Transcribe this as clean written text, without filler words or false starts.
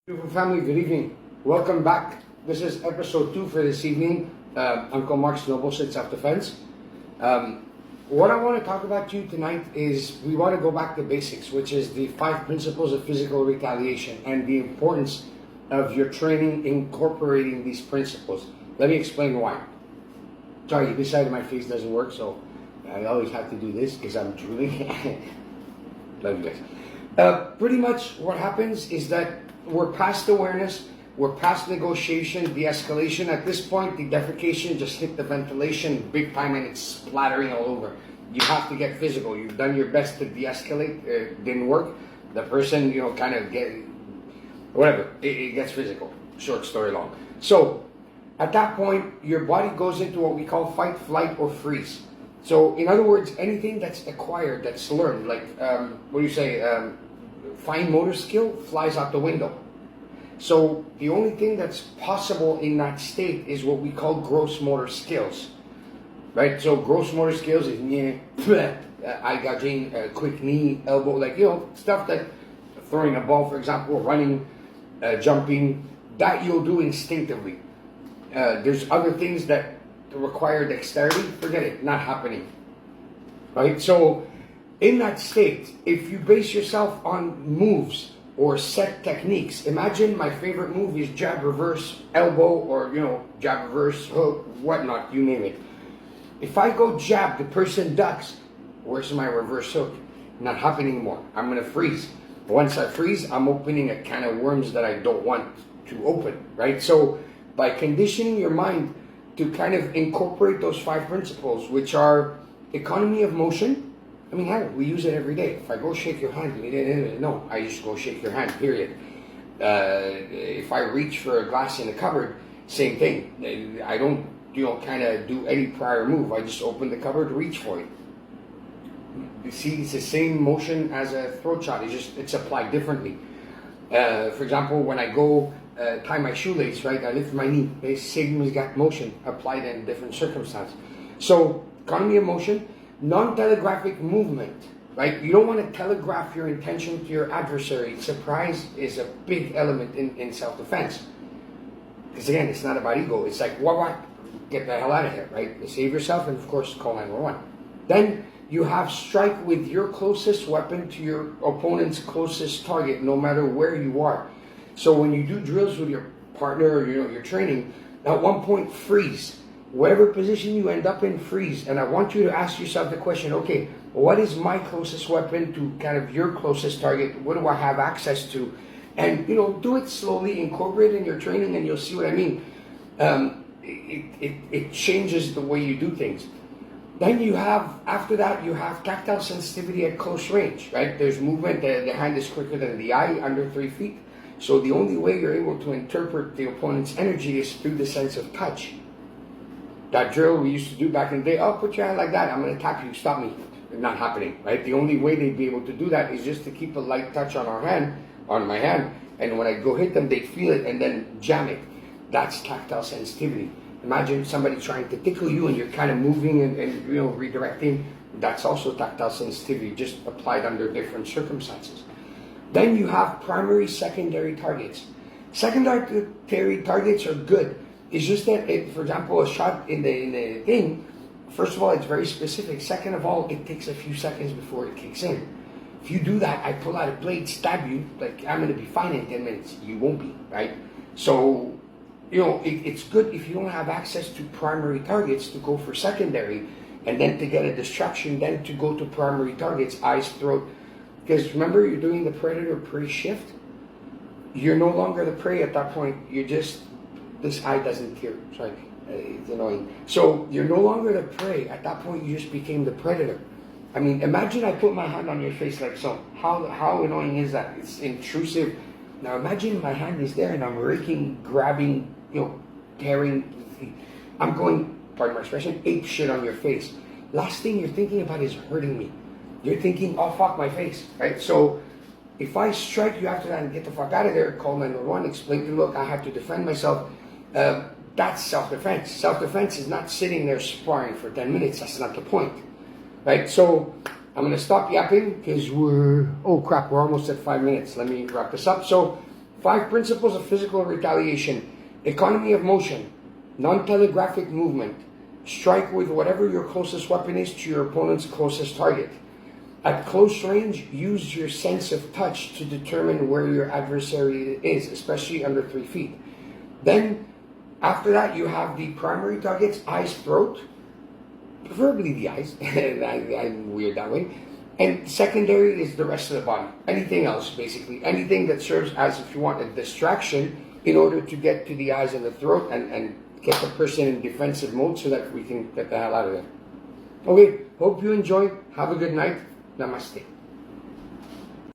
Beautiful family, good evening. Welcome back. This is episode 2 for this evening. Uncle Mark's Noble Sit Self-Defense. What I want to talk about to you tonight is we want to go back to basics, which is the 5 principles of physical retaliation and the importance of your training incorporating these principles. Let me explain why. Sorry, this side of my face doesn't work, so I always have to do this because I'm drooling. Love you guys. Pretty much what happens is that we're past awareness, we're past negotiation, de-escalation. At this point, the defecation just hit the ventilation big time and it's splattering all over. You have to get physical. You've done your best to de-escalate, it didn't work. The person, kind of whatever, it gets physical. Short story long. So, at that point, your body goes into what we call fight, flight, or freeze. So, in other words, anything that's acquired, that's learned, like, fine motor skill flies out the window. So the only thing that's possible in that state is what we call gross motor skills, right? So gross motor skills is eye gouging, quick knee, elbow, stuff that throwing a ball, for example, running, jumping, that you'll do instinctively. There's other things that require dexterity, forget it, not happening, right? So in that state, if you base yourself on moves or set techniques, imagine my favorite move is jab, reverse, elbow, or, jab, reverse, hook, whatnot, you name it. If I go jab, the person ducks, where's my reverse hook? Not happening anymore. I'm going to freeze. Once I freeze, I'm opening a can of worms that I don't want to open, right? So by conditioning your mind to kind of incorporate those 5 principles, which are economy of motion. I mean, hell, we use it every day. If I go shake your hand, no, I just go shake your hand, period. If I reach for a glass in the cupboard, same thing. I don't, kind of do any prior move. I just open the cupboard, reach for it. You see, it's the same motion as a throat shot. It's applied differently. For example, when I go tie my shoelace, right, I lift my knee. The same exact motion applied in different circumstances. So, economy of motion. Non-telegraphic movement, right? You don't want to telegraph your intention to your adversary. Surprise is a big element in self-defense. Because again, it's not about ego. It's like, what? Get the hell out of here, right? You save yourself and of course call 911. Then you have strike with your closest weapon to your opponent's closest target, no matter where you are. So when you do drills with your partner or your training, at one point freeze. Whatever position you end up in, freeze. And I want you to ask yourself the question, okay, what is my closest weapon to kind of your closest target? What do I have access to? And, do it slowly, incorporate it in your training, and you'll see what I mean. It changes the way you do things. Then after that, you have tactile sensitivity at close range, right? There's movement, the hand is quicker than the eye, under 3 feet. So the only way you're able to interpret the opponent's energy is through the sense of touch. That drill we used to do back in the day, put your hand like that, I'm going to tap you, stop me. Not happening, right? The only way they'd be able to do that is just to keep a light touch on my hand, and when I go hit them, they feel it and then jam it. That's tactile sensitivity. Imagine somebody trying to tickle you and you're kind of moving and redirecting. That's also tactile sensitivity, just applied under different circumstances. Then you have primary, secondary targets. Secondary targets are good. It's just that, for example, a shot in the thing, first of all, it's very specific. Second of all, it takes a few seconds before it kicks in. If you do that, I pull out a blade, stab you, like I'm going to be fine in 10 minutes. You won't be, right? So, it's good if you don't have access to primary targets to go for secondary, and then to get a distraction, then to go to primary targets, eyes, throat. Because remember, you're doing the predator-prey shift. You're no longer the prey at that point. You're just... This eye doesn't care. Sorry, it's annoying. So you're no longer the prey. At that point, you just became the predator. I mean, imagine I put my hand on your face like so. How annoying is that? It's intrusive. Now imagine my hand is there and I'm raking, grabbing, tearing. I'm going, pardon my expression, ape shit on your face. Last thing you're thinking about is hurting me. You're thinking, oh fuck my face, right? So if I strike you after that and get the fuck out of there, call 911, explain to them, look, I have to defend myself. That's self-defense. Self-defense is not sitting there sparring for 10 minutes. That's not the point, right? So I'm going to stop yapping because we're almost at 5 minutes. Let me wrap this up. So 5 principles of physical retaliation: economy of motion, non-telegraphic movement, strike with whatever your closest weapon is to your opponent's closest target. At close range, use your sense of touch to determine where your adversary is, especially under 3 feet. Then, after that, you have the primary targets: eyes, throat, preferably the eyes. I'm weird that way. And secondary is the rest of the body. Anything else, basically. Anything that serves as, if you want, a distraction in order to get to the eyes and the throat and get the person in defensive mode so that we can get the hell out of there. Okay, hope you enjoyed. Have a good night. Namaste.